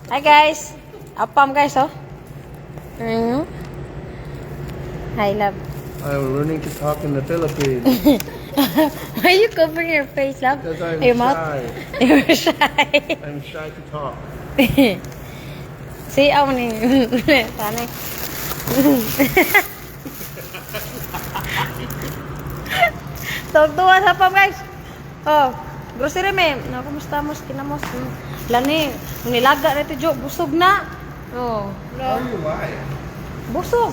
Hi guys. Apam guys, oh. Hi love. I'm learning to talk in the Philippines Why are you covering your face, love? because I'm Your mouth? shy. You're shy. I'm shy to talk. See, ako ni. Sana. Tuwa sa pam guys. Oh, grocery me. No, kumusta mo? Kinamos. Lani, nilaga na ito, Jo. Busog na. Oh. How do you lie? Busog.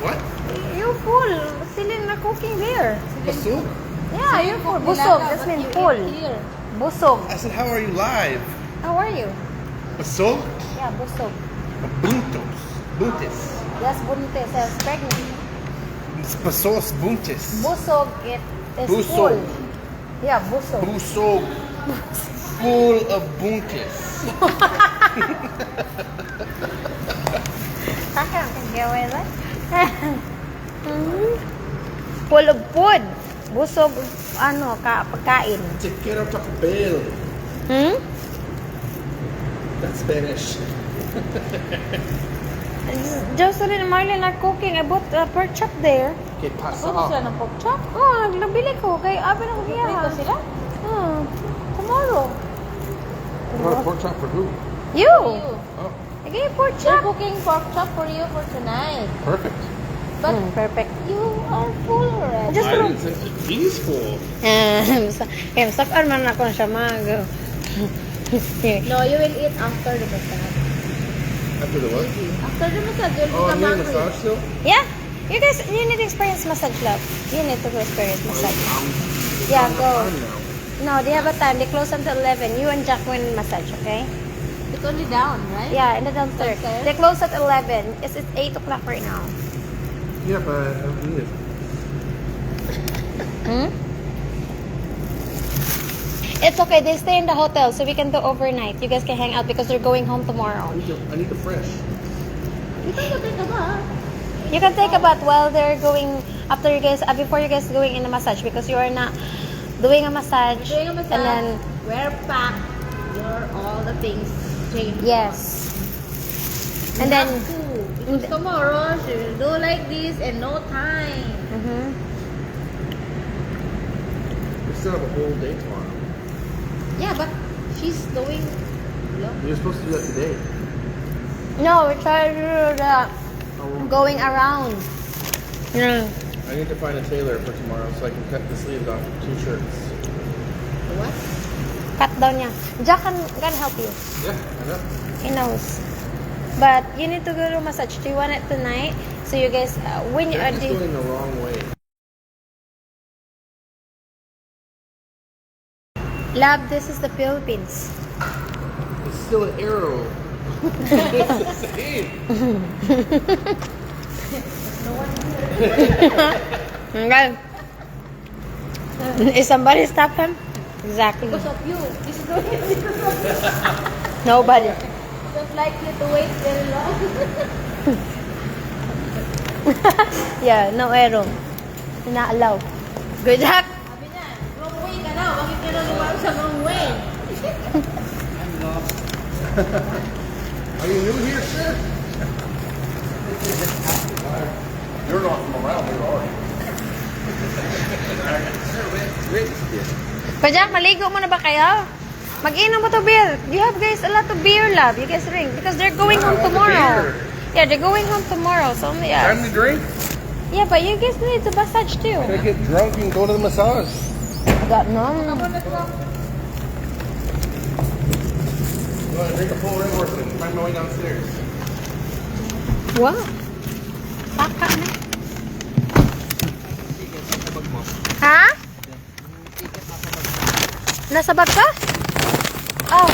What? You're full. Silin na cooking there. Basug? Yeah, you're full. Busog. That's mean full. Busog. I said, how are you live? How are you? Basug? Yeah, busog. Buntos. Buntis. Yes, buntis. Yes, pregnant. Pasos buntis. Busog, it is Busog. full. Yeah, busog. Busog. Full of buntis. Saka, kagawa ba? Full of food. Busog, ano, pagkain. Te quiero Taco Bell. Hmm? That's Spanish. Jocelyn and Marlene are cooking. I bought pork chop there. Que pasa? ng pork chop? Oh, nabili ko. Kaya abi na ko giyahan. Sila? Tomorrow. What a pork chop for who? You! Oh, I gave pork They're chop. cooking pork chop for you for tonight. perfect. But Perfect. you are full already. Just I look. didn't say he's full. Kaya sakan man ako na siya mag. No, you will eat after the massage. After the what? After the massage, you'll Oh, become I'm hungry. massage still? Yeah. You guys, you need to experience massage, love. You need to go experience massage. I'm Yeah, on go. time now. No, they have a time. They close until 11. You and Jack win massage, okay? It's only down, right? Yeah, in the downstairs. Downstairs? They close at 11. It's 8 o'clock right now. Yeah, but I don't need it. Hmm? It's okay. They stay in the hotel, so we can do overnight. You guys can hang out because they're going home tomorrow. I need the fresh. You can go take a bath. You can take a bath while they're going after you guys before you guys going in a massage because you are not doing a massage. Doing a massage. And then wear pack. Your all the things change. yes. You And then have to. Because tomorrow she will do like this and no time. mhm. We still have a whole day tomorrow. Yeah, but she's doing. You're supposed to do that today. No, we're trying to do the going around. Yeah. I need to find a tailor for tomorrow so I can cut the sleeves off of 2 shirts. What? Cut down niya. Jack can help you. Yeah, I know. He knows. But you need to go to massage. Do you want it tonight? So you guys, when you are Jack is going the wrong way. lab, this is the Philippines. It's still an arrow. It's the same. Okay. Is somebody stop him? Exactly. Because of you. She's doing it because of you. Nobody. Don't like you to wait very long. Yeah, no arrow. Not allowed. Good job. Sabi niya, wrong way ka daw. Bakit ka daw lumaro sa wrong way? Are you new here, sir? You're not from around here, are you? Pa Jack, maligo mo na ba kayo? Mag-inom mo to beer. You have guys a lot of beer, love. You guys drink because they're going Yeah, I home want the tomorrow. beer. Yeah, they're going home tomorrow. So yeah. Time to drink? Yeah, but you guys need to massage too. Should I get drunk and go to the massage? Got no. You want to drink a full Red Horse and find my way downstairs? Wow. Saka na. Ha? Nasa bag ka? Oh.